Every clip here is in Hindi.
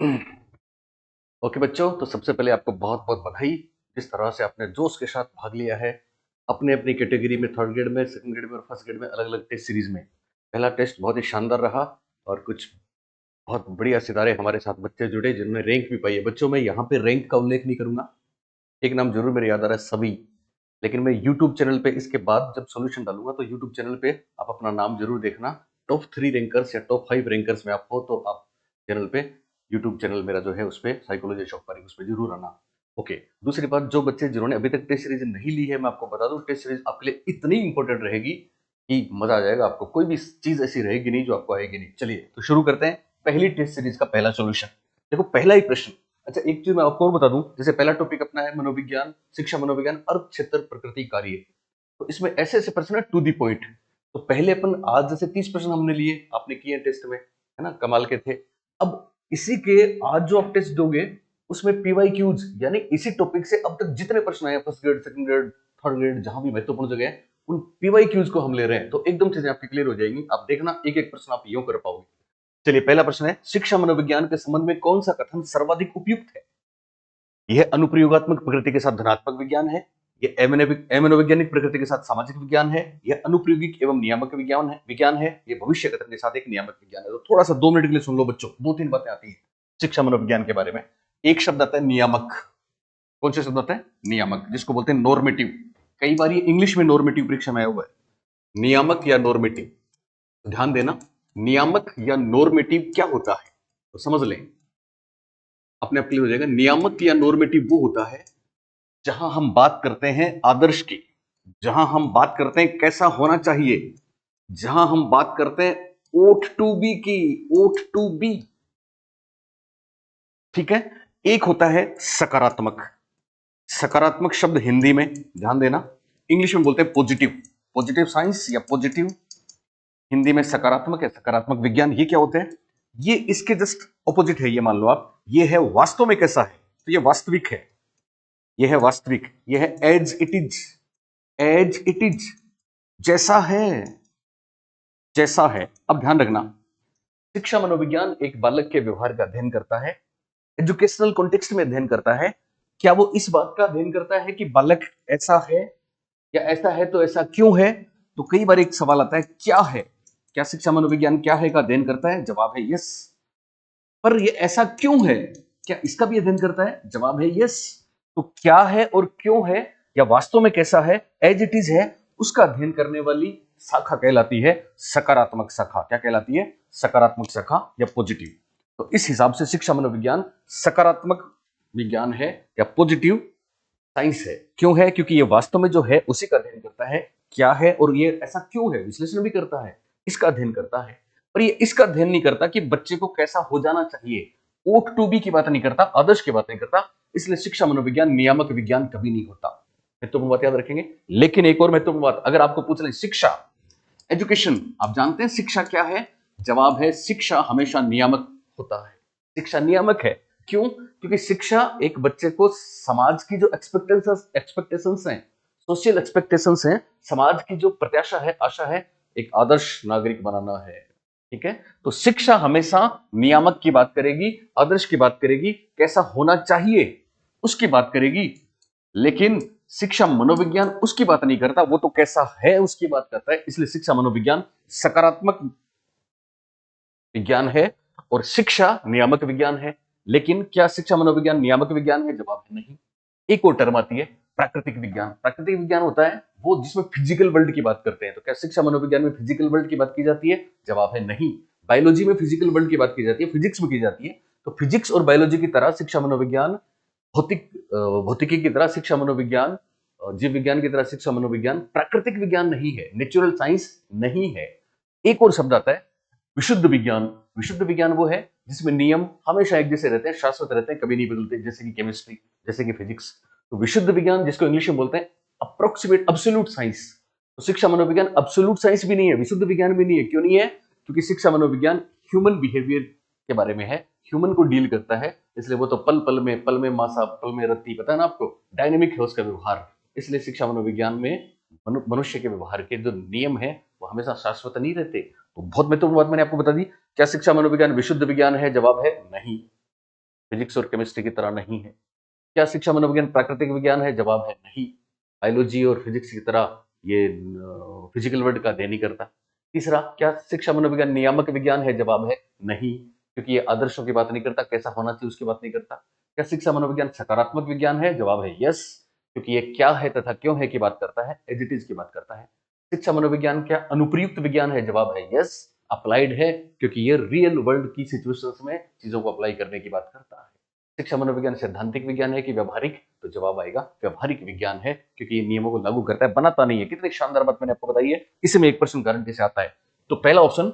ओके बच्चों, तो सबसे पहले आपको बहुत बहुत बधाई। जिस तरह से आपने जोश के साथ भाग लिया है अपने अपनी कैटेगरी में, थर्ड ग्रेड में, सेकंड ग्रेड में और फर्स्ट ग्रेड में, अलग अलग टेस्ट सीरीज में। पहला टेस्ट बहुत ही शानदार रहा और कुछ बहुत बढ़िया सितारे हमारे साथ बच्चे जुड़े जिन्होंने रैंक भी पाई है। बच्चों, मैं यहाँ पे रैंक का उल्लेख नहीं करूंगा, एक नाम जरूर मेरे याद आ रहा है, सभी। लेकिन मैं यूट्यूब चैनल पे इसके बाद जब सॉल्यूशन डालूंगा तो यूट्यूब चैनल पे आप अपना नाम जरूर देखना। टॉप 3 रैंकर्स या टॉप 5 रैंकर्स में आप हो तो आप चैनल पे, यूट्यूब चैनल मेरा जो है उस पर, साइकोलॉजी शॉक पारी, उस पर जरूर आना। ओके। दूसरी बात, जो बच्चे जिन्होंने अभी तक टेस्ट सीरीज नहीं ली है, मैं आपको बता दूं टेस्ट सीरीज आपके लिए इतनी इंपॉर्टेंट रहेगी कि मजा आ जाएगा आपको। कोई भी चीज ऐसी रहेगी नहीं जो आपको आएगी नहीं। चलिए तो शुरू करते हैं पहली टेस्ट सीरीज का पहला सॉल्यूशन। देखो पहला ही प्रश्न। अच्छा, एक चीज मैं आपको और बता दूं, जैसे पहला टॉपिक अपना है मनोविज्ञान, शिक्षा मनोविज्ञान, अर्थ क्षेत्र प्रकृति कार्य। तो इसमें ऐसे ऐसे प्रश्न है टू दी पॉइंट। तो पहले अपन आज जैसे 30 प्रश्न हमने लिए, आपने किए टेस्ट में, है ना, कमाल के थे। अब इसी के आज जो आप टेस्ट दोगे उसमें पीवाई क्यूज, यानी इसी टॉपिक से अब तक जितने प्रश्न आए first grade, second grade, third grade, जहां भी महत्वपूर्ण जगह है, उन पीवाई क्यूज को हम ले रहे हैं। तो एकदम चीजें आपकी क्लियर हो जाएंगी। आप देखना एक एक प्रश्न आप यूं कर पाओगे। चलिए, पहला प्रश्न है, शिक्षा मनोविज्ञान के संबंध में कौन सा कथन सर्वाधिक उपयुक्त है? यह अनुप्रयोगात्मक प्रकृति के साथ धनात्मक विज्ञान है, यह अमनोवैज्ञानिक प्रकृति के साथ सामाजिक विज्ञान है, यह अनुप्रयोगिक एवं नियामक विज्ञान है, यह भविष्य कथन के साथ एक नियामक विज्ञान है। तो थोड़ा सा 2 मिनट के लिए सुन लो बच्चों, दो तीन बातें आती है शिक्षा मनोविज्ञान के बारे में। एक शब्द आता है नियामक। कौन सा शब्द आता है? नियामक, जिसको बोलते हैं नॉर्मेटिव। कई बार ये इंग्लिश में नॉर्मेटिव परीक्षा में आया हुआ है, नियामक या नॉर्मेटिव। ध्यान देना, नियामक या नॉर्मेटिव क्या होता है तो समझ लें, अपने आप क्लियर हो जाएगा। नियामक या नॉर्मेटिव वो होता है जहां हम बात करते हैं आदर्श की, जहां हम बात करते हैं कैसा होना चाहिए, जहां हम बात करते हैं ओट टू बी की, ओट टू बी। ठीक है। एक होता है सकारात्मक। सकारात्मक शब्द हिंदी में, ध्यान देना, इंग्लिश में बोलते हैं पॉजिटिव। पॉजिटिव साइंस या पॉजिटिव, हिंदी में सकारात्मक है, सकारात्मक विज्ञान। ये क्या होते हैं? ये इसके जस्ट ऑपोजिट है। ये मान लो आप, ये है वास्तव में कैसा है, तो ये वास्तविक है। ये है वास्तविक, ये है as it is. As it is, जैसा है, जैसा है। अब ध्यान रखना, शिक्षा मनोविज्ञान एक बालक के व्यवहार का अध्ययन करता है, एजुकेशनल कॉन्टेक्स्ट में अध्ययन करता है। क्या वो इस बात का अध्ययन करता है कि बालक ऐसा है, या ऐसा है तो ऐसा क्यों है? तो कई बार एक सवाल आता है, क्या है, क्या शिक्षा मनोविज्ञान क्या है का अध्ययन करता है? जवाब है यस। पर ये ऐसा क्यों है, क्या इसका भी अध्ययन करता है? जवाब है यस। तो क्या है और क्यों है, या वास्तव में कैसा है, एज इट इज है, उसका अध्ययन करने वाली शाखा कहलाती है सकारात्मक शाखा। क्या कहलाती है? सकारात्मक शाखा या पॉजिटिव। तो इस हिसाब से शिक्षा मनोविज्ञान सकारात्मक विज्ञान है या पॉजिटिव साइंस है। क्यों है? क्योंकि ये वास्तव में जो है उसी का अध्ययन करता है, क्या है और ये ऐसा क्यों है, विश्लेषण भी करता है, इसका अध्ययन करता है। पर ये इसका अध्ययन नहीं करता कि बच्चे को कैसा हो जाना चाहिए, ओट टू बी की बात नहीं करता, आदर्श की बात नहीं करता। इसलिए शिक्षा मनोविज्ञान नियामक विज्ञान कभी नहीं होता। महत्वपूर्ण बात याद रखेंगे। लेकिन एक और महत्वपूर्ण बात, अगर आपको पूछ लें शिक्षा, एजुकेशन, आप जानते हैं शिक्षा क्या है? जवाब है शिक्षा हमेशा नियामक होता है। शिक्षा नियामक है। क्यों? क्योंकि शिक्षा एक बच्चे को समाज की जो एक्सपेक्टेशंस हैं, सोशल एक्सपेक्टेशंस हैं, समाज की जो प्रत्याशा है, आशा है, एक आदर्श नागरिक बनाना है। ठीक है। तो शिक्षा हमेशा नियामक की बात करेगी, आदर्श की बात करेगी, कैसा होना चाहिए उसकी बात करेगी। लेकिन शिक्षा मनोविज्ञान उसकी बात नहीं करता, वो तो कैसा है उसकी बात करता है। इसलिए शिक्षा मनोविज्ञान सकारात्मक विज्ञान है और शिक्षा नियामक विज्ञान है। लेकिन क्या शिक्षा मनोविज्ञान नियामक विज्ञान है? जवाब है नहीं। एक और टर्म आती है प्राकृतिक विज्ञान। प्राकृतिक विज्ञान होता है वो जिसमें फिजिकल वर्ल्ड की बात करते हैं। तो क्या शिक्षा मनोविज्ञान में फिजिकल वर्ल्ड की बात की जाती है? जवाब है नहीं। बायोलॉजी में फिजिकल वर्ल्ड की बात की जाती है, फिजिक्स में की जाती है। तो फिजिक्स और बायोलॉजी की तरह शिक्षा मनोविज्ञान, भौतिकी की तरह शिक्षा मनोविज्ञान, जीव विज्ञान की तरह शिक्षा मनोविज्ञान प्राकृतिक विज्ञान नहीं है, नेचुरल साइंस नहीं है। एक और शब्द आता है विशुद्ध विज्ञान। विशुद्ध विज्ञान वो है जिसमें नियम हमेशा एक जैसे रहते हैं, शाश्वत रहते हैं, कभी नहीं बदलते, जैसे कि केमिस्ट्री, जैसे कि फिजिक्स। तो विशुद्ध विज्ञान, जिसको इंग्लिश में बोलते हैं अप्रोक्सीमेट अब्सोल्यूट साइंस। तो शिक्षा मनोविज्ञान अब्सोल्यूट साइंस भी नहीं है, विशुद्ध विज्ञान भी नहीं है। क्यों नहीं है? क्योंकि शिक्षा मनोविज्ञान ह्यूमन बिहेवियर के बारे में है, ह्यूमन को डील करता है। इसलिए वो तो पल में मासा, पल में रत्ती, पता है ना आपको, डायनेमिक है उसका व्यवहार। इसलिए शिक्षा मनोविज्ञान में मनुष्य के व्यवहार के जो नियम है वो हमेशा शाश्वत नहीं रहते। तो बहुत महत्वपूर्ण बात मैंने आपको बता दी। क्या शिक्षा मनोविज्ञान विशुद्ध विज्ञान है? जवाब है नहीं। फिजिक्स और केमिस्ट्री की तरह नहीं है। क्या शिक्षा मनोविज्ञान प्राकृतिक विज्ञान है? जवाब है नहीं। बायोलॉजी और फिजिक्स की तरह ये फिजिकल वर्ल्ड का अध्ययन नहीं करता। तीसरा, क्या शिक्षा मनोविज्ञान नियामक विज्ञान है? जवाब है नहीं, क्योंकि ये आदर्शों की बात नहीं करता, कैसा होना चाहिए उसकी बात नहीं करता। क्या शिक्षा मनोविज्ञान सकारात्मक विज्ञान है? जवाब है यस, क्योंकि ये क्या है तथा क्यों है की बात करता है, एज इट इज की बात करता है। शिक्षा मनोविज्ञान क्या अनुप्रयुक्त विज्ञान है? जवाब है यस, अप्लाइड है, क्योंकि ये रियल वर्ल्ड की सिचुएशंस में चीजों को अप्लाई करने की बात करता है। शिक्षा मनोविज्ञान सैद्धांतिक विज्ञान है कि व्यवहारिक? तो जवाब आएगा व्यवहारिक विज्ञान है, क्योंकि ये नियमों को लागू करता है, बनाता नहीं है। कितनी शानदार बात मैंने आपको बताई है, इसमें एक पर्सन गारंटी से आता है। तो पहला ऑप्शन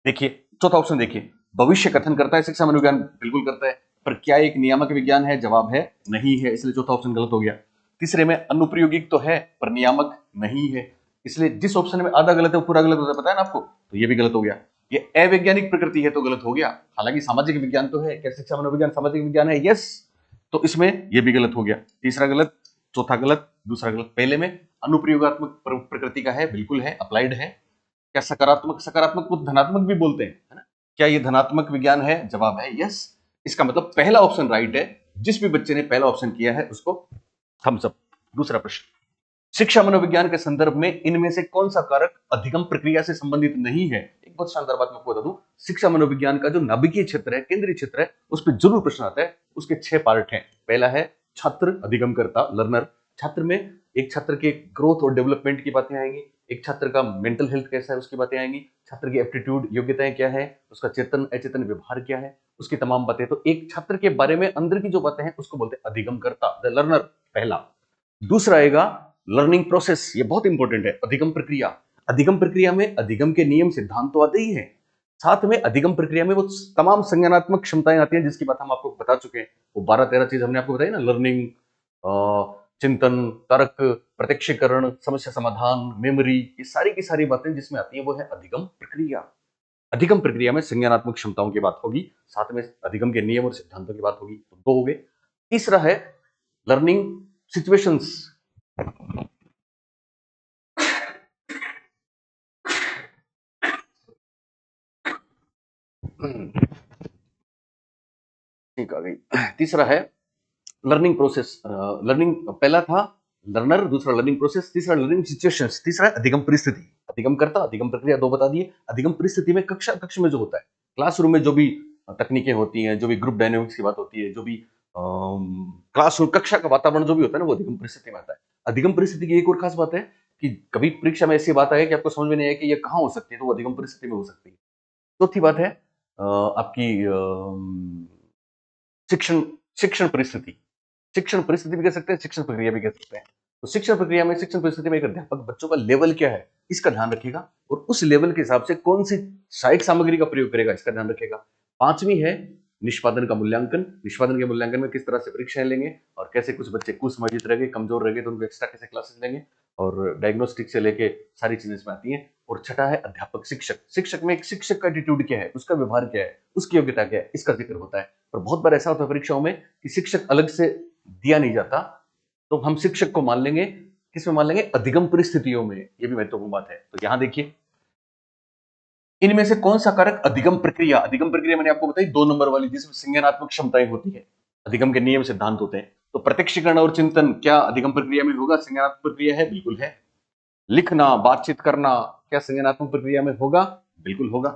देखिए, चौथा ऑप्शन देखिए, भविष्य कथन करता है शिक्षा मनोविज्ञान? बिल्कुल करता है, पर क्या एक नियामक विज्ञान है? जवाब है नहीं है, इसलिए चौथा ऑप्शन गलत हो गया। तीसरे में अनुप्रयोगिक तो है पर नियामक नहीं है, इसलिए जिस ऑप्शन में आधा गलत है वो पूरा गलत होता है, पता है ना आपको, तो ये भी गलत हो गया। ये अवैज्ञानिक प्रकृति है तो गलत हो गया, हालांकि सामाजिक विज्ञान तो है। क्या शिक्षा मनोविज्ञान सामाजिक विज्ञान है? यस, तो इसमें ये भी गलत हो गया। तीसरा गलत, चौथा गलत, दूसरा गलत। पहले में अनुप्रयोगात्मक प्रकृति का है, बिल्कुल है, अप्लाइड है। क्या सकारात्मक, सकारात्मक को धनात्मक भी बोलते हैं, है ना? क्या ये धनात्मक विज्ञान है? जवाब है यस। इसका मतलब पहला ऑप्शन राइट है। जिस भी बच्चे ने पहला ऑप्शन किया है उसको थम्स अप। दूसरा प्रश्न, शिक्षा मनोविज्ञान के संदर्भ में इनमें से कौन सा कारक अधिगम प्रक्रिया से संबंधित नहीं है? एक बहुत शानदार बात मैं आपको बता दूं, शिक्षा मनोविज्ञान का जो नाभिकीय क्षेत्र है, केंद्रीय क्षेत्र है, उस पर जरूर प्रश्न आता है। उसके 6 पार्ट हैं। पहला है छात्र, अधिगमकर्ता, लर्नर। छात्र में एक छात्र के ग्रोथ और डेवलपमेंट की बातें आएंगी, एक छात्र का मेंटल हेल्थ कैसा है उसकी बातें आएंगी, छात्र की एप्टीट्यूड, योग्यताएं क्या है, उसका चेतन अचेतन व्यवहार क्या है, उसकी तमाम बातें। तो एक छात्र के बारे में अंदर की जो बातें हैं उसको बोलते हैं अधिगमकर्ता, द लर्नर, पहला। दूसरा आएगा लर्निंग प्रोसेस, ये बहुत इंपॉर्टेंट है, अधिगम प्रक्रिया। अधिगम प्रक्रिया में अधिगम के नियम सिद्धांत तो आते ही हैं, साथ में अधिगम प्रक्रिया में वो तमाम संज्ञानात्मक क्षमताएं आती हैं जिसकी बात हम आपको बता चुके हैं। वो 12-13 चीज हमने आपको बताई ना, लर्निंग, चिंतन, तर्क, प्रत्यक्षीकरण, समस्या समाधान, मेमोरी, ये सारी की सारी बातें जिसमें आती है वो है अधिगम प्रक्रिया। अधिगम प्रक्रिया में संज्ञानात्मक क्षमताओं की बात होगी, साथ में अधिगम के नियम और सिद्धांतों की बात होगी, तो 2 हो गए। तीसरा है लर्निंग सिचुएशंस। ठीक आ गई। तीसरा है लर्निंग प्रोसेस। लर्निंग पहला था लर्नर, दूसरा लर्निंग प्रोसेस, तीसरा लर्निंग सिचुएशंस, तीसरा है अधिगम परिस्थिति। अधिगम करता, अधिगम प्रक्रिया 2 बता दिए। अधिगम परिस्थिति में कक्षा कक्ष में जो होता है, क्लासरूम में जो भी तकनीकें होती हैं, जो भी ग्रुप डायनेमिक्स की बात होती है, जो भी क्लासरूम कक्षा का वातावरण जो भी होता है ना, वो अधिगम परिस्थिति में आता है। अधिगम परिस्थिति की एक और खास बात है कि कभी परीक्षा में ऐसी बात आए कि आपको समझ में नहीं आए कि ये कहाँ हो सकती है, तो वो अधिगम परिस्थिति में हो सकती है। चौथी बात है आपकी शिक्षण, शिक्षण परिस्थिति। शिक्षण परिस्थिति भी कह सकते हैं, शिक्षण प्रक्रिया भी कह सकते हैं। तो शिक्षण प्रक्रिया में, शिक्षण परिस्थिति में एक अध्यापक बच्चों का लेवल क्या है इसका ध्यान रखेगा, और उस लेवल के हिसाब से कौन सी सहायक सामग्री का प्रयोग करेगा इसका ध्यान रखेगा। पांचवी है निष्पादन का मूल्यांकन। निष्पादन के मूल्यांकन में किस तरह से परीक्षाएं लेंगे, और कैसे कुछ बच्चे कुसमझित रह गए, कमजोर रह गए, तो उनको एक्स्ट्रा कैसे क्लासेस लेंगे, और डायग्नोस्टिक से लेके सारी चीजें इसमें आती हैं। और छठा है अध्यापक शिक्षक। शिक्षक में एक शिक्षक का एटीट्यूड क्या है, उसका व्यवहार क्या है, उसकी योग्यता क्या है, इसका जिक्र होता है। और बहुत बार ऐसा होता है परीक्षाओं में कि शिक्षक अलग से दिया नहीं जाता, तो हम शिक्षक को मान लेंगे, किसमें मान लेंगे, अधिगम परिस्थितियों में। ये भी महत्वपूर्ण बात है। तो यहां देखिए, इनमें से कौन सा कारक अधिगम प्रक्रिया, अधिगम प्रक्रिया मैंने आपको बताई 2 नंबर वाली, जिसमें संज्ञानात्मक क्षमताएं होती है, अधिगम के नियम सिद्धांत होते हैं। तो प्रत्यक्षीकरण और चिंतन क्या अधिगम प्रक्रिया में होगा? संज्ञानात्मक प्रक्रिया है, बिल्कुल है। लिखना, बातचीत करना, क्या संज्ञानात्मक प्रक्रिया में होगा? बिल्कुल होगा।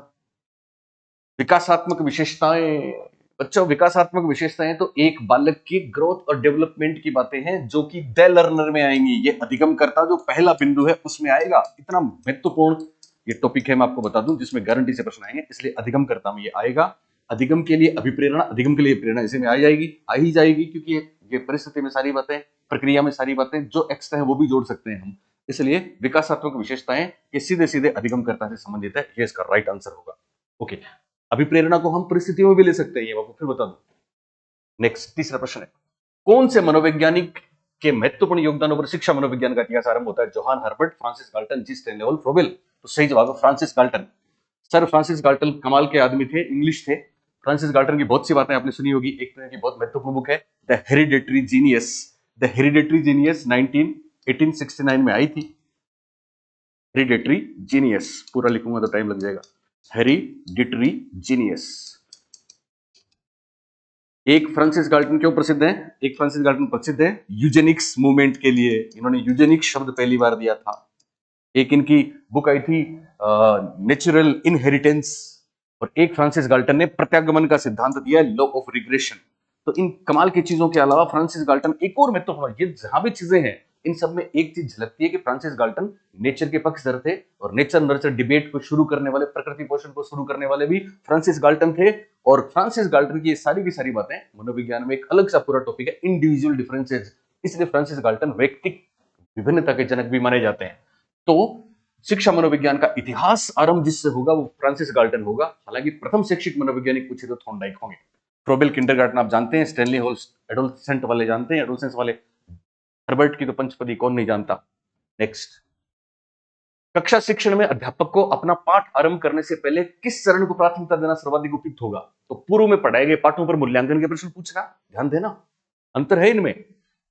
विकासात्मक विशेषताएं, बच्चों विकासात्मक विशेषताएं तो एक बालक की ग्रोथ और डेवलपमेंट की बातें हैं जो कि द लर्नर में आएंगी। ये अधिगम करता जो पहला बिंदु है उसमें आएगा। इतना महत्वपूर्ण ये टॉपिक है, मैं आपको बता दूं, जिसमें गारंटी से प्रश्न आएंगे, इसलिए अधिगम करता में ये आएगा। अधिगम के लिए अभिप्रेरणा, अधिगम के लिए प्रेरणा इसी में आ जाएगी, आ ही जाएगी, क्योंकि ये परिस्थिति में सारी बातें, प्रक्रिया में सारी बातें, जो एक्स्ट्रा है वो भी जोड़ सकते हैं हम। इसलिए विकासात्मक विशेषताएं ये सीधे सीधे अधिगम करता से संबंधित है, ये इसका राइट आंसर होगा। ओके, अभिप्रेरणा को हम परिस्थितियों में भी ले सकते हैं, ये आपको फिर बता दूं। नेक्स्ट, तीसरा प्रश्न है, कौन से मनोवैज्ञानिक के महत्वपूर्ण योगदानों पर शिक्षा मनोविज्ञान का इतिहास आरंभ होता है? जोहान हर्बर्ट, फ्रांसिस गाल्टन, जी स्टैनली फ्रोबेल। तो सही जवाब है Francis Galton. Sir Francis Galton कमाल के आदमी थे, इंग्लिश थे। फ्रांसिस गाल्टन की बहुत सी बातें आपने सुनी होगी। एक तरह की बहुत महत्वपूर्ण बुक है the hereditary genius. The hereditary genius 1869 में आई थी। हेरिडेटरी जीनियस पूरा लिखूंगा तो टाइम लग जाएगा। Hereditary genius. एक फ्रांसिस गाल्टन क्यों प्रसिद्ध है? एक फ्रांसिस गाल्टन प्रसिद्ध है यूजेनिक्स मूवमेंट के लिए, इन्होंने यूजेनिक्स शब्द पहली बार दिया था। एक इनकी बुक आई थी नेचुरल इनहेरिटेंस, और एक फ्रांसिस गाल्टन ने प्रत्यागमन का सिद्धांत दिया, लॉ ऑफ रिग्रेशन। तो इन कमाल की चीजों के अलावा फ्रांसिस गाल्टन एक और महत्वपूर्ण, ये जहां भी चीजें हैं इन सब में एक चीज झलकती है कि फ्रांसिस गाल्टन नेचर के पक्षधर थे, और नेचर नर्चर डिबेट को शुरू करने वाले, प्रकृति पोषण को शुरू करने वाले भी फ्रांसिस गाल्टन थे। और फ्रांसिस गाल्टन की ये सारी की सारी बातें मनोविज्ञान में एक अलग सा पूरा टॉपिक है, इंडिविजुअल डिफरेंसेस। इसलिए फ्रांसिस गाल्टन व्यक्तिक विभिन्नता के जनक भी माने जाते हैं। तो शिक्षा मनोविज्ञान का इतिहास आरंभ जिससे होगा वो फ्रांसिस गाल्टन होगा। हालांकि प्रथम शैक्षिक मनोवैज्ञानिक पूछे तो थॉर्नडाइक होंगे। फ्रोबेल किंडरगार्टन आप जानते हैं, स्टैनली होल्स एडोलसेंट वाले जानते हैं, एडोलसेंस वाले, हर्बर्ट की तो पंचपदी कौन नहीं जानता। नेक्स्ट, कक्षा शिक्षण में अध्यापक को अपना पाठ आरंभ करने से पहले किस चरण को प्राथमिकता देना सर्वाधिक उपयुक्त होगा? तो पूर्व में पढ़ाए गए पाठों पर मूल्यांकन के प्रश्न पूछना, ध्यान देना, अंतर है इनमें।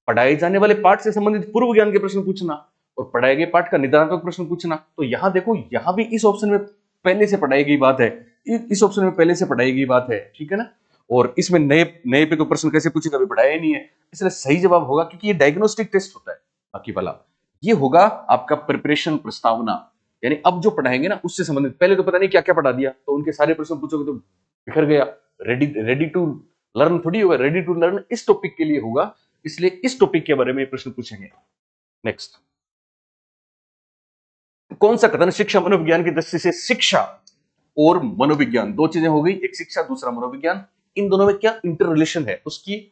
पढ़ाए जाने वाले पाठ से संबंधित पूर्व ज्ञान के प्रश्न पूछना और पढ़ाए गए पाठ का निदानात्मक प्रश्न पूछना। तो यहां देखो, यहां भी इस ऑप्शन में पहले से पढ़ाई गई बात है, इस ऑप्शन में पहले से पढ़ाई गई बात है, ठीक है ना। और इसमें नए नए पे तो प्रश्न कैसे पूछेगा, अभी पढ़ाया ही नहीं है, इसलिए सही जवाब होगा, क्योंकि ये डायग्नोस्टिक टेस्ट होता है। बाकी वाला ये होगा आपका प्रिपरेशन प्रस्तावना, यानी अब जो पढ़ाएंगे ना उससे संबंधित। पहले तो पता नहीं क्या क्या पढ़ा दिया, तो उनके सारे प्रश्न पूछोगे तो बिखर गया। रेडी टू लर्न थोड़ी होगा, रेडी टू लर्न इस टॉपिक के लिए होगा, इसलिए इस टॉपिक के बारे में प्रश्न पूछेंगे। नेक्स्ट, कौन सा कथन शिक्षा मनोविज्ञान की दृष्टि से, शिक्षा और मनोविज्ञान दो चीजें हो गई, एक शिक्षा दूसरा मनोविज्ञान, इन दोनों में क्या इंटर रिलेशन है उसकी,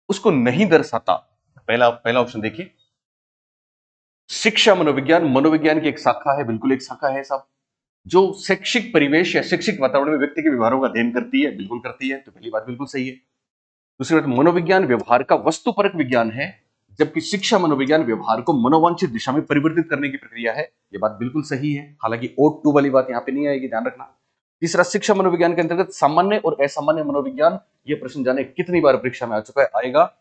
उसको नहीं दर्शाता। पहला ऑप्शन देखिए, शिक्षा मनोविज्ञान मनोविज्ञान की एक शाखा है, बिल्कुल एक शाखा है साहब, जो शैक्षिक परिवेश या शैक्षिक वातावरण में व्यक्ति के व्यवहारों का अध्ययन करती है, बिल्कुल करती है, तो पहली बात बिल्कुल सही है। दूसरी बात, मनोविज्ञान व्यवहार का वस्तुपरक विज्ञान है, जबकि शिक्षा मनोविज्ञान व्यवहार को मनोवांछित दिशा में परिवर्तित करने की प्रक्रिया है। यह बात बिल्कुल सही है, हालांकि ओट टू वाली बात यहां पे नहीं आएगी, ध्यान रखना। तीसरा, शिक्षा मनोविज्ञान के अंतर्गत सामान्य और असामान्य मनोविज्ञान, यह प्रश्न जाने कितनी बार परीक्षा में आ चुका है, आएगा।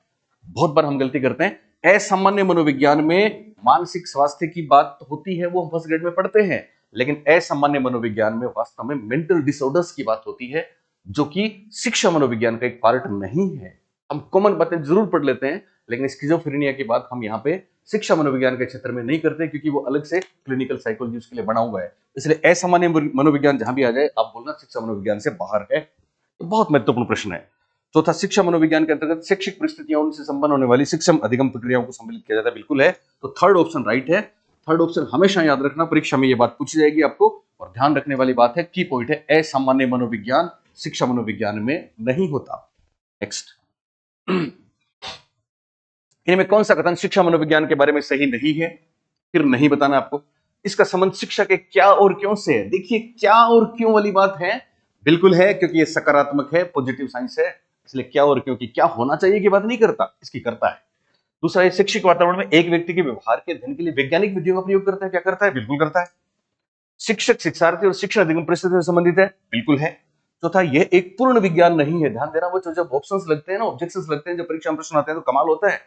बहुत बार हम गलती करते हैं, असामान्य मनोविज्ञान में मानसिक स्वास्थ्य की बात होती है, वो हम फर्स्ट ग्रेड में पढ़ते हैं, लेकिन असामान्य मनोविज्ञान में वास्तव में मेंटल डिसऑर्डर्स की बात होती है, जो कि शिक्षा मनोविज्ञान का एक पार्ट नहीं है। हम कॉमन बातें जरूर पढ़ लेते हैं, लेकिन स्किज़ोफ्रेनिया की बात हम यहाँ पे शिक्षा मनोविज्ञान के क्षेत्र में नहीं करते, क्योंकि वो अलग से क्लिनिकल साइकोलॉजी उसके लिए बना हुआ है। इसलिए असामान्य मनोविज्ञान जहां भी आ जाए आप बोलना शिक्षा मनोविज्ञान से बाहर है। तो बहुत महत्वपूर्ण प्रश्न है। चौथा, शिक्षा मनोविज्ञान के अंतर्गत शैक्षिक परिस्थितियों से संपन्न होने वाली शिक्षण अधिगम प्रक्रियाओं को सम्मिलित किया जाता है, बिल्कुल है। तो थर्ड ऑप्शन राइट है। थर्ड ऑप्शन हमेशा याद रखना, परीक्षा में यह बात पूछी जाएगी आपको, और ध्यान रखने वाली बात है, की पॉइंट है, असामान्य मनोविज्ञान शिक्षा मनोविज्ञान में नहीं होता। नेक्स्ट, इनमें कौन सा कथन शिक्षा मनोविज्ञान के बारे में सही नहीं है? फिर नहीं बताना आपको। इसका संबंध शिक्षा के क्या और क्यों से है? देखिए, क्या और क्यों वाली बात है, बिल्कुल है, क्योंकि ये सकारात्मक है, पॉजिटिव साइंस है, इसलिए क्या और क्यों की क्या होना चाहिए की बात नहीं करता, इसकी करता है। दूसरा, ये शैक्षिक वातावरण में एक व्यक्ति के व्यवहार के अध्ययन के लिए वैज्ञानिक विधियों का प्रयोग करता है, क्या करता है? बिल्कुल करता है। शिक्षक शिक्षार्थी और शिक्षण अधिगम परिस्थितियों से संबंधित है, बिल्कुल है। चौथा, यह एक पूर्ण विज्ञान नहीं है, ध्यान देना, वो जब ऑप्शंस लगते हैं ना, ऑब्जेक्शंस लगते हैं, जब परीक्षा में प्रश्न आते हैं तो कमाल होता है।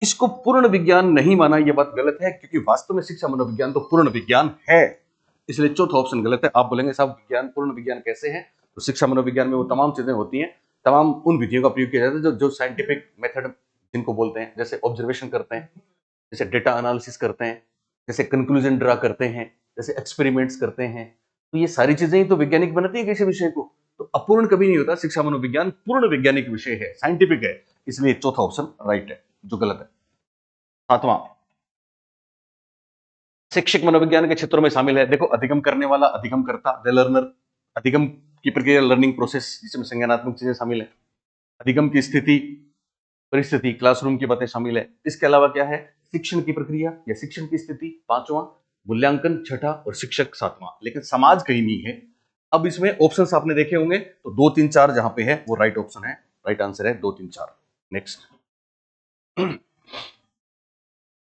इसको पूर्ण विज्ञान नहीं माना, यह बात गलत है, क्योंकि वास्तव में शिक्षा मनोविज्ञान तो पूर्ण विज्ञान है, इसलिए चौथा ऑप्शन गलत है। आप बोलेंगे साहब विज्ञान पूर्ण विज्ञान कैसे है? तो शिक्षा मनोविज्ञान में वो तमाम चीजें होती हैं, तमाम उन विधियों का प्रयोग किया जाता है जो साइंटिफिक मेथड जिनको बोलते हैं, जैसे ऑब्जर्वेशन करते हैं, जैसे डेटा एनालिसिस करते हैं, जैसे कंक्लूजन ड्रा करते हैं, जैसे एक्सपेरिमेंट्स करते हैं। तो ये सारी चीजें ही तो वैज्ञानिक बनाती है किसी विषय को, तो अपूर्ण कभी नहीं होता। शिक्षा मनोविज्ञान पूर्ण वैज्ञानिक विषय है, साइंटिफिक है, इसलिए चौथा ऑप्शन राइट है, जो गलत है। सातवां, शिक्षक मनोविज्ञान के क्षेत्रों में शामिल है, देखो, अधिगम करने वाला, अधिगम करता, द लर्नर, अधिगम की प्रक्रिया लर्निंग प्रोसेस, जिसमें संज्ञानात्मक चीजें शामिल है, अधिगम की स्थिति परिस्थिति क्लासरूम की बातें शामिल है। इसके अलावा क्या है? शिक्षण की प्रक्रिया या शिक्षण की स्थिति पांचवा, मूल्यांकन छठा, और शिक्षक सातवां, लेकिन समाज कहीं नहीं है। अब इसमें ऑप्शंस आपने देखे होंगे, तो 2 3 4 जहां पे है वो राइट ऑप्शन है, राइट आंसर है 2 3 4। नेक्स्ट,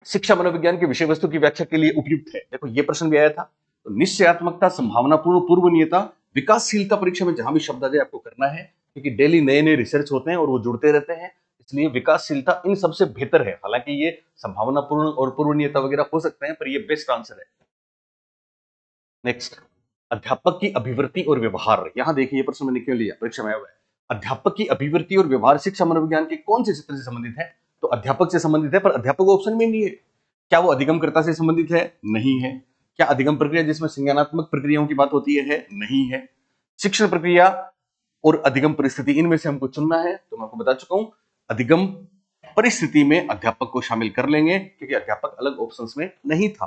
शिक्षा मनोविज्ञान की विषय वस्तु की व्याख्या के लिए उपयुक्त है, देखो ये प्रश्न भी आया था। तो निश्चयात्मकता, संभावनापूर्ण, पूर्वनीयता, विकासशीलता परीक्षा में जहां भी शब्द आ जाए आपको करना है, क्योंकि डेली नए नए रिसर्च होते हैं और वो जुड़ते रहते हैं, इसलिए विकासशीलता इन सबसे बेहतर है। हालांकि ये संभावनापूर्ण और पूर्वनीयता वगैरह हो सकते हैं, पर ये बेस्ट आंसर है। नेक्स्ट, अध्यापक की अभिवृत्ति और व्यवहार, यहां देखिए ये प्रश्न मैंने क्यों लिया, परीक्षा में आया हुआ है। अध्यापक की अभिवृत्ति और व्यवहार शिक्षा मनोविज्ञान के कौन से क्षेत्र से संबंधित है? तो अध्यापक से संबंधित है, पर अध्यापक ऑप्शन में नहीं है। क्या वो अधिगमकर्ता से संबंधित है? नहीं है। क्या अधिगम प्रक्रिया जिसमें संज्ञानात्मक प्रक्रियाओं की बात होती है? नहीं है। शिक्षण प्रक्रिया और अधिगम परिस्थिति, इनमें से हमको चुनना है। तो मैं आपको बता चुका हूं, अधिगम परिस्थिति में अध्यापक को शामिल कर लेंगे, क्योंकि अध्यापक अलग ऑप्शंस में नहीं था।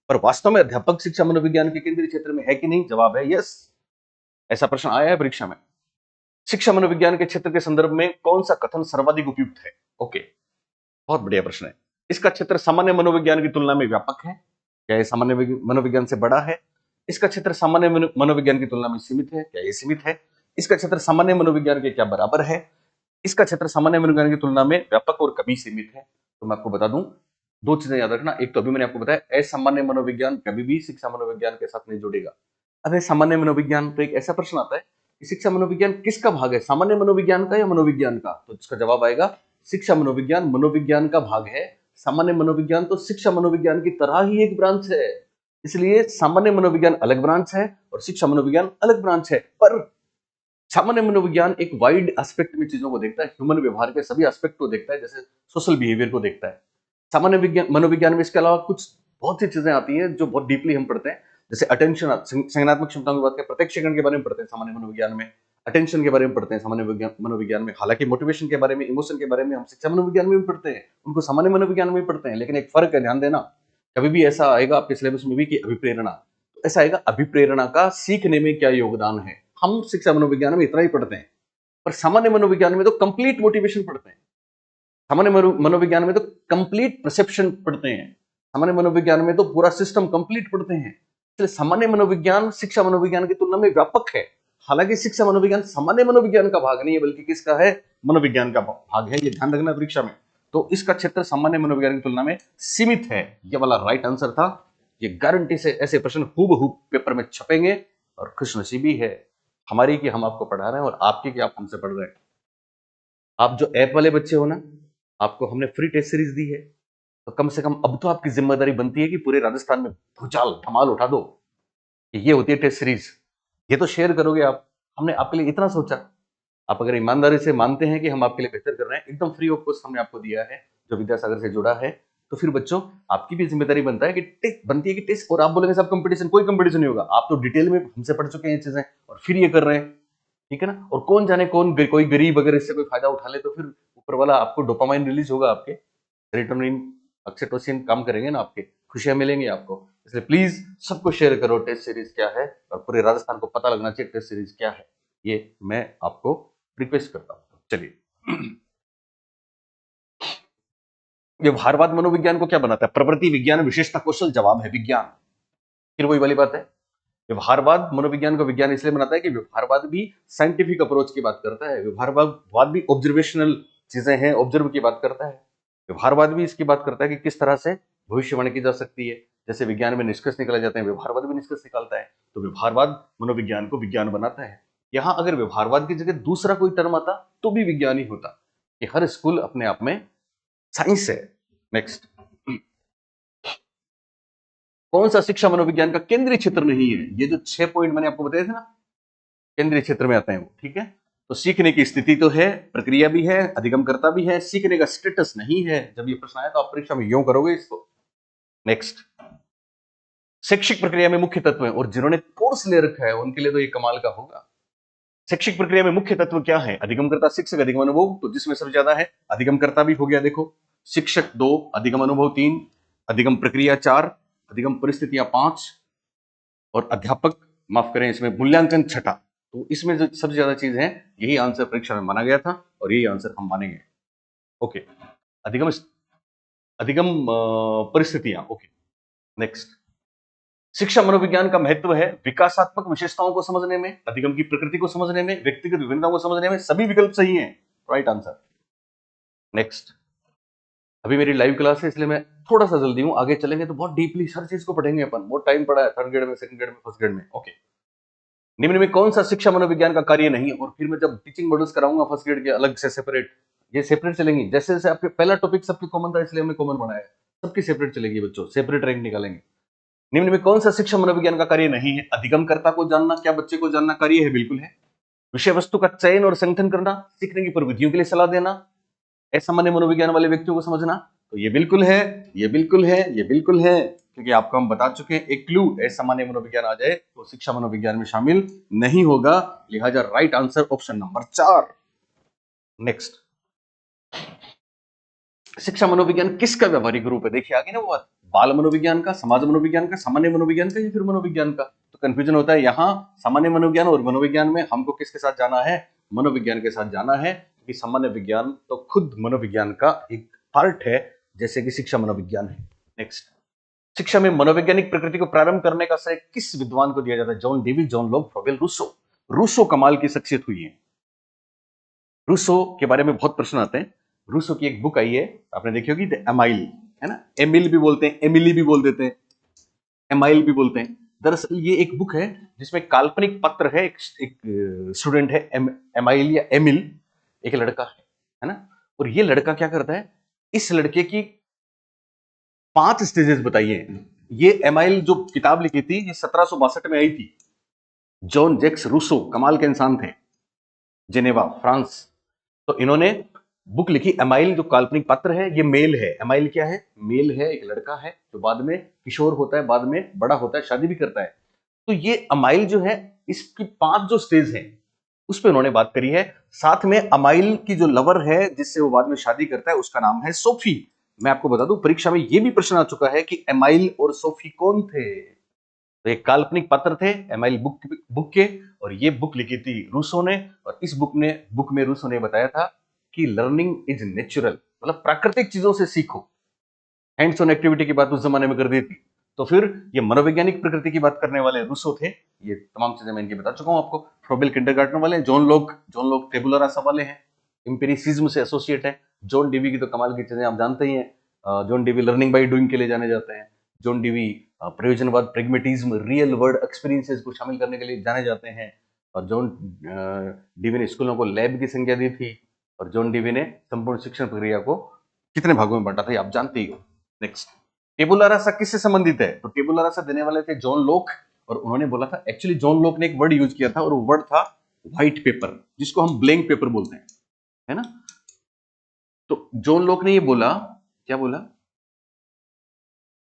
पर वास्तव में अध्यापक शिक्षा मनोविज्ञान के केंद्रीय क्षेत्र में है कि नहीं? जवाब है यस। ऐसा प्रश्न आया है परीक्षा में। शिक्षा मनोविज्ञान के क्षेत्र के संदर्भ में कौन सा कथन सर्वाधिक उपयुक्त है? ओके, बहुत बढ़िया प्रश्न है। इसका क्षेत्र सामान्य मनोविज्ञान की तुलना में व्यापक है। क्या यह सामान्य मनोविज्ञान से बड़ा है? इसका क्षेत्र सामान्य मनोविज्ञान की तुलना में सीमित है। क्या यह सीमित है? इसका क्षेत्र सामान्य मनोविज्ञान के क्या बराबर है? इसका क्षेत्र सामान्य मनोविज्ञान की तुलना में व्यापक और कभी सीमित है। तो मैं आपको बता दूं, दो चीजें याद रखना। एक तो अभी मैंने आपको बताया, असामान्य मनोविज्ञान कभी भी शिक्षा मनोविज्ञान के साथ नहीं जुड़ेगा। अब सामान्य मनोविज्ञान, तो एक ऐसा प्रश्न आता है कि शिक्षा मनोविज्ञान किसका भाग है, सामान्य मनोविज्ञान का या मनोविज्ञान का? तो इसका जवाब आएगा शिक्षा मनोविज्ञान मनोविज्ञान का भाग है। सामान्य मनोविज्ञान तो शिक्षा मनोविज्ञान की तरह ही एक ब्रांच है, इसलिए सामान्य मनोविज्ञान अलग ब्रांच है और शिक्षा मनोविज्ञान अलग ब्रांच है। पर सामान्य मनोविज्ञान एक वाइड एस्पेक्ट में चीजों को देखता है, ह्यूमन व्यवहार के सभी एस्पेक्ट को देखता है, जैसे सोशल बिहेवियर को देखता है। सामान्य मनोविज्ञान में इसके अलावा कुछ बहुत सी चीजें आती हैं जो बहुत डीपली हम पढ़ते हैं, जैसे अटेंशन, संज्ञानात्मक क्षमताओं की बात करें, प्रत्यक्षीकरण के बारे में पढ़ते हैं सामान्य मनोविज्ञान में, अटेंशन के बारे में पढ़ते हैं सामान्य मनोविज्ञान में। हालांकि मोटिवेशन के बारे में, इमोशन के बारे में हम शिक्षा मनोविज्ञान में भी पढ़ते हैं, उनको सामान्य मनोविज्ञान में भी पढ़ते हैं। लेकिन एक फर्क है, ध्यान देना, कभी भी ऐसा आएगा आपके सिलेबस में भी कि अभिप्रेरणा, ऐसा आएगा अभिप्रेरणा का सीखने में क्या योगदान है। हम शिक्षा मनोविज्ञान में इतना ही पढ़ते हैं, पर सामान्य मनोविज्ञान में तो कंप्लीट मोटिवेशन पढ़ते हैं, सामान्य मनोविज्ञान में तो कंप्लीट परसेप्शन पढ़ते हैं, सामान्य मनोविज्ञान में तो पूरा सिस्टम कंप्लीट पढ़ते हैं। इसलिए सामान्य मनोविज्ञान शिक्षा मनोविज्ञान की तुलना में व्यापक है। हालांकि शिक्षा मनोविज्ञान सामान्य मनोविज्ञान का भाग नहीं है, बल्कि किसका है? मनोविज्ञान का भाग है। ये ध्यान रखना परीक्षा में। तो इसका क्षेत्र सामान्य मनोविज्ञान की तुलना में सीमित है। ये वाला राइट आंसर था। ये गारंटी से ऐसे प्रश्न हूबहू पेपर में छपेंगे, और खुशनसीबी है हमारी कि हम आपको पढ़ा रहे हैं और आपकी कि आप हमसे पढ़ रहे हैं। आप जो ऐप वाले बच्चे हो ना, आपको हमने फ्री टेस्ट सीरीज दी है, तो कम से कम अब तो आपकी जिम्मेदारी बनती है कि पूरे राजस्थान में भूचाल धमाल उठा दो। ये होती है टेस्ट सीरीज, ये तो शेयर करोगे आप। हमने आपके लिए इतना सोचा, आप अगर ईमानदारी से मानते हैं कि हम आपके लिए बेहतर कर रहे हैं, एकदम फ्री ऑफ कॉस्ट हमने आपको दिया है जो विद्यासागर से जुड़ा है। तो फिर बच्चों, आपकी भी जिम्मेदारी बनता है कि टेस्ट बनती है कि टेस्ट, और आप बोलेंगे सब कंपटीशन, कोई कंपटीशन नहीं होगा। आप तो डिटेल में हमसे पढ़ चुके हैं ये चीजें, और फिर ये कर रहे हैं, ठीक है ना। और कौन जाने कोई गरीब अगर इससे कोई फायदा उठा ले, तो फिर ऊपर वाला आपको डोपामाइन रिलीज होगा, आपके सेरोटोनिन, ऑक्सीटोसिन काम करेंगे ना, आपके खुशियां मिलेंगी आपको। इसलिए प्लीज सबको शेयर करो टेस्ट सीरीज क्या है, और पूरे राजस्थान को पता लगना चाहिए टेस्ट सीरीज क्या है। ये मैं आपको रिक्वेस्ट करता हूं। चलिए, व्यवहारवाद मनोविज्ञान को क्या बनाता है? प्रवृत्ति, विज्ञान, विशेषता, कौशल। जवाब है विज्ञान। फिर वही वाली बात है, व्यवहारवाद मनोविज्ञान को विज्ञान इसलिए बनाता है कि व्यवहारवाद भी साइंटिफिक अप्रोच की बात करता है। व्यवहारवाद भी ऑब्जर्वेशनल चीजें हैं, ऑब्जर्व की बात करता है। व्यवहारवाद भी इसकी बात करता है कि किस तरह से भविष्यवाणी की जा सकती है। जैसे विज्ञान में निष्कर्ष निकाले जाते हैं, व्यवहारवाद भी निष्कर्ष निकालता है। तो व्यवहारवाद मनोविज्ञान को विज्ञान बनाता है। यहां अगर व्यवहारवाद की जगह दूसरा कोई टर्म आता तो भी विज्ञान ही होता, कि हर स्कूल अपने आप में साइंस है। नेक्स्ट, कौन सा शिक्षा मनोविज्ञान का केंद्रीय क्षेत्र नहीं है? ये जो 6 पॉइंट मैंने आपको बताए थे ना, केंद्रीय क्षेत्र में आते हैं वो, ठीक है। तो सीखने की स्थिति तो है, प्रक्रिया भी है, अधिगमकर्ता भी है, सीखने का स्टेटस नहीं है। जब ये प्रश्न आया तो आप परीक्षा में यूं करोगे इसको। नेक्स्ट, शैक्षिक प्रक्रिया में मुख्य तत्व है, और जिन्होंने कोर्स ले रखा है उनके लिए तो ये कमाल का होगा। शैक्षिक प्रक्रिया में मुख्य तत्व क्या है? अधिगमकर्ता, शिक्षक, अधिगम अनुभव। तो जिसमें सबसे ज्यादा है अधिगमकर्ता भी हो गया, देखो, शिक्षक 2, अधिगम अनुभव 3, अधिगम प्रक्रिया 4, अधिगम परिस्थितियां 5, और अध्यापक, माफ करें, इसमें मूल्यांकन 6। तो इसमें जो सबसे ज्यादा चीज है, यही आंसर परीक्षा में माना गया था, और यही आंसर हम मानेंगे। ओके, अधिगम अधिगम परिस्थितियां। ओके, नेक्स्ट, शिक्षा मनोविज्ञान का महत्व है विकासात्मक विशेषताओं को समझने में, अधिगम की प्रकृति को समझने में, व्यक्तिगत विभिन्नताओं को समझने में। सभी विकल्प सही हैं, राइट आंसर। नेक्स्ट, अभी मेरी लाइव क्लास है, इसलिए मैं थोड़ा सा जल्दी हूं, आगे चलेंगे तो बहुत डीपली हर चीज को पढ़ेंगे अपन। बहुत टाइम पड़ा है, थर्ड ग्रेड में, सेकंड ग्रेड में, फर्स्ट ग्रेड में। ओके, निम्न में कौन सा शिक्षा मनोविज्ञान का कार्य नहीं है? और फिर मैं जब टीचिंग मॉडल्स कराऊंगा फर्स्ट ग्रेड के अलग से सेपरेट, ये सेपरेट चलेंगी। जैसे जैसे आपके पहला टॉपिक सबके कॉमन था, इसलिए हमने कॉमन बनाया है, सबकी सेपरेट चलेगी बच्चों, सेपरेट रैंक निकालेंगे। निम्न में कौन सा शिक्षा मनोविज्ञान का कार्य नहीं है? अधिगमकर्ता को जानना, क्या बच्चे को जानना कार्य है? बिल्कुल है। विषय वस्तु का चयन और संगठन करना, सीखने की प्रविधियों के लिए सलाह देना, असामान्य मनोविज्ञान वाले व्यक्तियों को समझना। तो ये बिल्कुल है, ये बिल्कुल है, ये बिल्कुल है, क्योंकि आपको हम बता चुके हैं एक क्लू, असामान्य मनोविज्ञान आ जाए तो शिक्षा मनोविज्ञान में शामिल नहीं होगा, लिहाजा right answer option number 4। Next, शिक्षा मनोविज्ञान किसका व्यवहारिक रूप है? देखिए आगे ना वो बात, बाल मनोविज्ञान का, समाज मनोविज्ञान का, सामान्य मनोविज्ञान का या फिर मनोविज्ञान का? तो कंफ्यूजन होता है यहाँ सामान्य मनोविज्ञान और मनोविज्ञान में। हमको किसके साथ जाना है? मनोविज्ञान के साथ जाना है, क्योंकि सामान्य विज्ञान तो खुद मनोविज्ञान का एक पार्ट है, जैसे कि शिक्षा मनोविज्ञान है। नेक्स्ट, शिक्षा में मनोवैज्ञानिक प्रकृति को प्रारंभ करने का श्रेय किस विद्वान को दिया जाता है? John Dewey, John Locke, Froebel, Rousseau. Rousseau कमाल की शख्सियत हुई है। रूसो के बारे में बहुत प्रश्न आते हैं। रूसो की एक बुक आई है, आपने देखी होगी, द एमाइल, है ना? एमिल भी बोलते हैं, एमिली भी बोल देते हैं, एमाइल भी बोलते हैं। दरअसल ये एक बुक है जिसमें काल्पनिक पात्र है, एक स्टूडेंट है, एमाइल या एमिल, एक लड़का है ना? और ये लड़का क्या करता है, इस लड़के की 5 स्टेजेस बताई हैं। ये एमाइल जो किताब लिखी थी, ये 1762 में आई थी। जॉन जैक्स रूसो कमाल के इंसान थे, जेनेवा, फ्रांस। तो इन्होंने बुक लिखी एमाइल, जो काल्पनिक पात्र है, ये मेल है। एमाइल क्या है? मेल है, एक लड़का है जो बाद में किशोर होता है, बाद में बड़ा होता है, शादी भी करता है। तो ये अमाइल जो है, इसकी 5 जो स्टेज हैं उस पर उन्होंने बात करी है। साथ में अमाइल की जो लवर है जिससे वो बाद में शादी करता है, उसका नाम है सोफी। मैं आपको बता दूं, परीक्षा में ये भी प्रश्न आ चुका है कि एमाइल और सोफी कौन थे? तो एक काल्पनिक पात्र थे एमाइल बुक के, और ये बुक लिखी थी रूसो ने। और इस बुक में रूसो ने बताया था कि लर्निंग इज नेचुरल, मतलब प्राकृतिक चीजों से सीखो। हैंड्स ऑन एक्टिविटी की बात उस जमाने में कर दी थी। तो फिर ये मनोवैज्ञानिक प्रकृति की बात करने वाले रूसो थे। ये तमाम चीजें मैं इनकी बता चुका हूं आपको। फ्रोबेल किंडरगार्टन वाले हैं, जॉन लोक टेबुला रासा वाले हैं, एम्पिरिसिज्म से एसोसिएट है। जॉन डीवी की तो कमाल की चीजें आप जानते ही हैं। John Dewey learning by doing के लिए जाने जाते हैं। जॉन डीवी प्रयोजनवाद, प्रेगमेटिज्म, रियल वर्ल्ड एक्सपीरियंसेस को शामिल करने के लिए जाने जाते हैं। और जॉन डीवी ने स्कूलों को लैब की संज्ञा दी थी। और जॉन डीवी ने संपूर्ण शिक्षण प्रक्रिया को कितने भागों में बांटा था, आप जानते ही हो। नेक्स्ट, टेबुला रासा किससे संबंधित है? तो टेबुला रासा देने वाले थे जॉन लोक, और उन्होंने बोला था, एक्चुअली जॉन लोक ने एक वर्ड यूज किया था, और वो वर्ड था व्हाइट पेपर, जिसको हम ब्लैंक पेपर बोलते हैं, है ना? तो जॉन लोक ने ये बोला, क्या बोला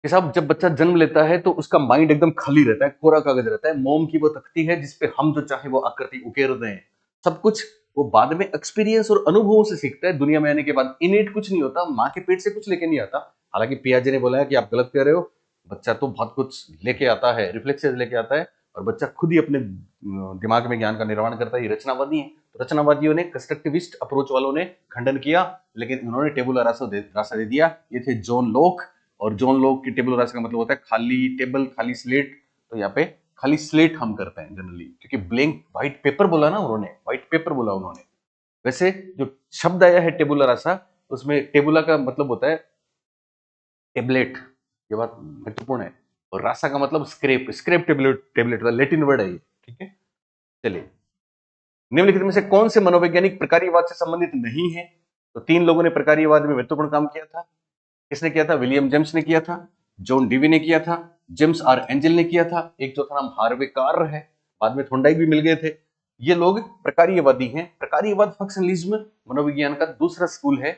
कि साहब, जब बच्चा जन्म लेता है तो उसका माइंड एकदम खाली रहता है, कोरा कागज रहता है, मोम की वो तख्ती है जिसपे हम जो चाहे वो आकृति उकेर दें। सब कुछ वो बाद में एक्सपीरियंस और अनुभवों से सीखता है। दुनिया में आने के बाद इनेट कुछ नहीं होता, माँ के पेट से कुछ लेके नहीं आता। हालांकि पियाजे ने बोला है कि आप गलत कह रहे हो, बच्चा तो बहुत कुछ लेके आता है, रिफ्लेक्सेस लेके आता है, और बच्चा खुद ही अपने दिमाग में ज्ञान का निर्माण करता है। ये रचनावादी है। तो रचनावादियों ने, कंस्ट्रक्टिविस्ट अप्रोच वालों ने खंडन किया, लेकिन उन्होंने टेबुला रासा दे दिया। ये थे जॉन लोक। और जॉन लोक की टेबुला रासा का मतलब होता है खाली टेबल, खाली स्लेट। तो यहाँ पे खाली स्लेट हम करते हैं जनरली, क्योंकि ब्लैंक व्हाइट पेपर बोला ना उन्होंने, व्हाइट पेपर बोला उन्होंने। वैसे जो शब्द आया है टेबुला रासा, उसमें टेबुला का मतलब होता है टेबलेट, ये बात महत्वपूर्ण है। और रासा का मतलब स्क्रेप, स्क्रेप टेबलेट का लेटिन वर्ड है ये, ठीक है। चलिए, निम्नलिखित में से कौन से मनोवैज्ञानिक प्रकार्यवाद से संबंधित नहीं है? तो 3 लोगों ने प्रकार्यवाद में महत्वपूर्ण काम किया था। किसने किया था? विलियम जेम्स ने किया था, जॉन डीवी ने किया था, जेम्स आर एंजल ने किया था, एक चौथा नाम हार्वे कार है, बाद में थोंडाइक भी मिल गए थे। ये लोग प्रकार्यवादी हैं। प्रकार्यवाद फंक्शनलिज्म मनोविज्ञान का दूसरा स्कूल है,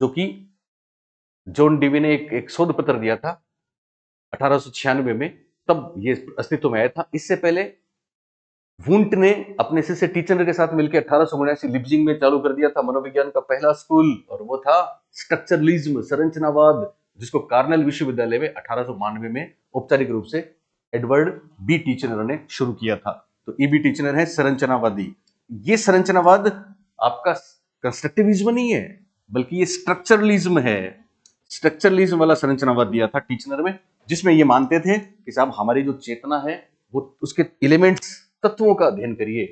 जो कि जॉन डीवी ने एक शोध पत्र दिया था 1896 में, तब ये अस्तित्व में आया था। इससे पहले वुंट ने अपने शिष्य टीचर के साथ मिलकर 1879 लिप्जिंग में चालू कर दिया था मनोविज्ञान का पहला स्कूल, और वो था स्ट्रक्चरलिज्म, संरचनावाद, जिसको कार्नेल विश्वविद्यालय में 1892 में औपचारिक रूप से एडवर्ड बी टीचनर ने शुरू किया था। तो ईबी टीचनर है संरचनावादी। ये संरचनावाद आपका कंस्ट्रक्टिविज्म नहीं है, बल्कि ये स्ट्रक्चरलिज्म है। स्ट्रक्चरलिज्म वाला संरचनावाद दिया था टीचनर में, जिसमें ये मानते थे कि साहब हमारी जो चेतना है वो उसके एलिमेंट्स, तत्वों का अध्ययन करिए।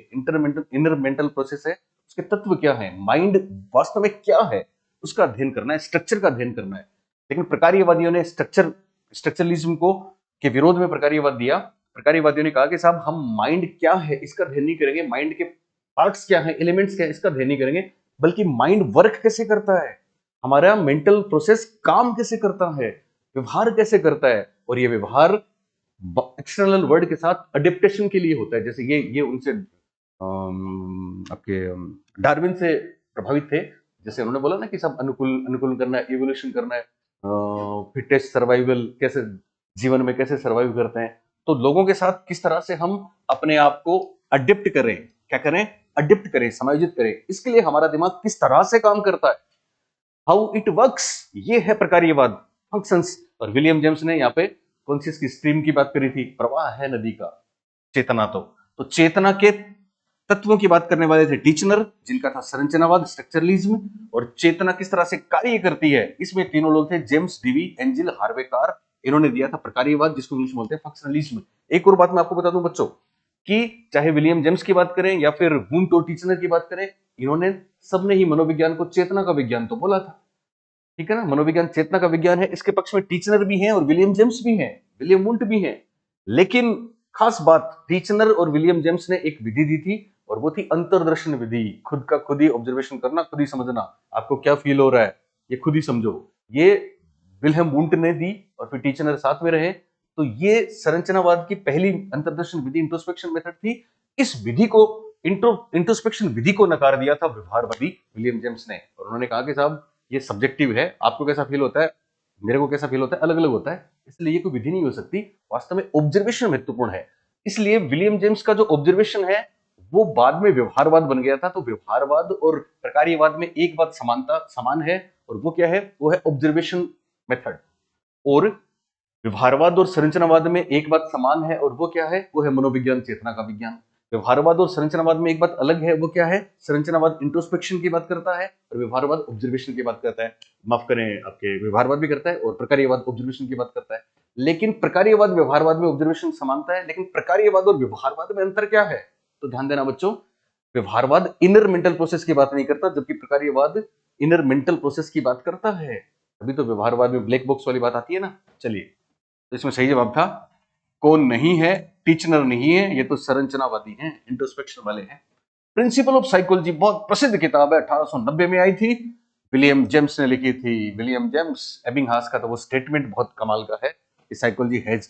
इनर मेंटल प्रोसेस है, उसके तत्व क्या है, माइंड वास्तव में क्या है, उसका अध्ययन करना है, स्ट्रक्चर का अध्ययन करना है। लेकिन प्रकार्यवादियों ने स्ट्रक्चरलिज्म को के विरोध में प्रकार्यवाद दिया। प्रकार्यवादियों ने कहा कि साहब हम माइंड क्या है इसका अध्ययन नहीं करेंगे, माइंड के पार्ट्स क्या है, एलिमेंट्स क्या है, इसका अध्ययन नहीं करेंगे, बल्कि माइंड वर्क कैसे करता है, हमारा मेंटल प्रोसेस काम कैसे करता है, व्यवहार कैसे करता है, और ये व्यवहार एक्सटर्नल वर्ल्ड के साथ अडेप्टेशन के लिए होता है। जैसे ये उनसे आपके डार्विन से प्रभावित थे। जैसे उन्होंने बोला ना कि सब अनुकूल करना है, इवोल्यूशन करना है, फिटेस्ट सर्वाइवल कैसे जीवन में कैसे सर्वाइव करते हैं। तो लोगों के साथ किस तरह से हम अपने आप को अडिप्ट करें, क्या करें, अडिप्ट करें, समायोजित करें, इसके लिए हमारा दिमाग किस तरह से काम करता है, हाउ इट वर्क्स, ये है प्रकार्यवाद, फंक्शंस। और विलियम जेम्स ने यहाँ पे कॉन्शियस की स्ट्रीम की बात करी थी, प्रवाह है नदी का, चेतना। तो चेतना के तत्वों की बात करने वाले थे टीचनर, जिनका था संरचनावाद, स्ट्रक्चरलिज्म। और चेतना किस तरह से कार्य करती है, इसमें तीनों लोग थे, James, Dewey, Angell, Harvey Carr. इन्होंने दिया था प्रकार्यवाद, जिसको इंग्लिश में बोलते हैं फंक्शनलिज्म। एक और बात मैं आपको बता दूं बच्चों, कि चाहे विलियम जेम्स की बात करें या फिर वुंट और टीचनर की बात करें, इन्होंने सबने ही मनोविज्ञान को चेतना का विज्ञान तो बोला था, ठीक है ना। मनोविज्ञान चेतना का विज्ञान है, इसके पक्ष में टीचनर भी हैं और विलियम जेम्स भी हैं, विलियम वुंट भी हैं। लेकिन खास बात, टीचनर और विलियम जेम्स ने एक विधि दी थी, और वो थी अंतर्दर्शन विधि, खुद का खुद ही ऑब्जर्वेशन करना, खुद ही समझना, आपको क्या फील हो रहा है ये खुद ही समझो। ये विलियम वुंट ने दी, और फिर टीचनर साथ में रहे। तो ये संरचनावाद की पहली अंतर्दर्शन विधि, इंट्रोस्पेक्शन मेथड थी। इस विधि को, इंट्रोस्पेक्शन विधि को नकार दिया था व्यवहारवादी विलियम जेम्स ने, और उन्होंने कहा कि साहब ये सब्जेक्टिव है, आपको कैसा फील होता है, मेरे को कैसा फील होता है, अलग अलग होता है, इसलिए ये कोई विधि नहीं हो सकती। वास्तव में ऑब्जर्वेशन महत्वपूर्ण है। इसलिए विलियम जेम्स का जो ऑब्जर्वेशन है वो बाद में व्यवहारवाद बन गया था। तो व्यवहारवाद और प्रकार्यवाद में एक बात समान है, और वो क्या है, वो है ऑब्जर्वेशन मेथड। और व्यवहारवाद और संरचनावाद में एक बात समान है, और वो क्या है, वो है मनोविज्ञान चेतना का विज्ञान। व्यवहारवाद और संरचनावाद में एक बात अलग है, वो क्या है, संरचनावाद इंट्रोस्पेक्शन की बात करता है और व्यवहारवाद ऑब्जर्वेशन की बात करता है। माफ करें, आपके व्यवहारवाद भी करता है और प्रकार्यवाद ऑब्जर्वेशन की बात करता है। लेकिन प्रकार्यवाद व्यवहारवाद में ऑब्जर्वेशन समानता है, लेकिन प्रकार्यवाद और व्यवहारवाद में अंतर क्या है, तो ध्यान देना बच्चों, व्यवहारवाद इनर मेंटल प्रोसेस की बात नहीं करता, जबकि प्रकार्यवाद इनर मेंटल प्रोसेस की बात करता है। अभी तो व्यवहारवाद में ब्लैक बॉक्स वाली बात आती है ना। चलिए, तो इसमें सही जवाब था, कौन नहीं है, टीचनर नहीं है, ये तो संरचनावादी हैं, इंट्रोस्पेक्शन वाले हैं। प्रिंसिपल ऑफ साइकोलॉजी बहुत प्रसिद्ध किताब है, 1890 में आई थी, विलियम जेम्स ने लिखी थी। विलियम जेम्स एबिंगहास का तो वो स्टेटमेंट बहुत कमाल का है कि साइकोलॉजी हैज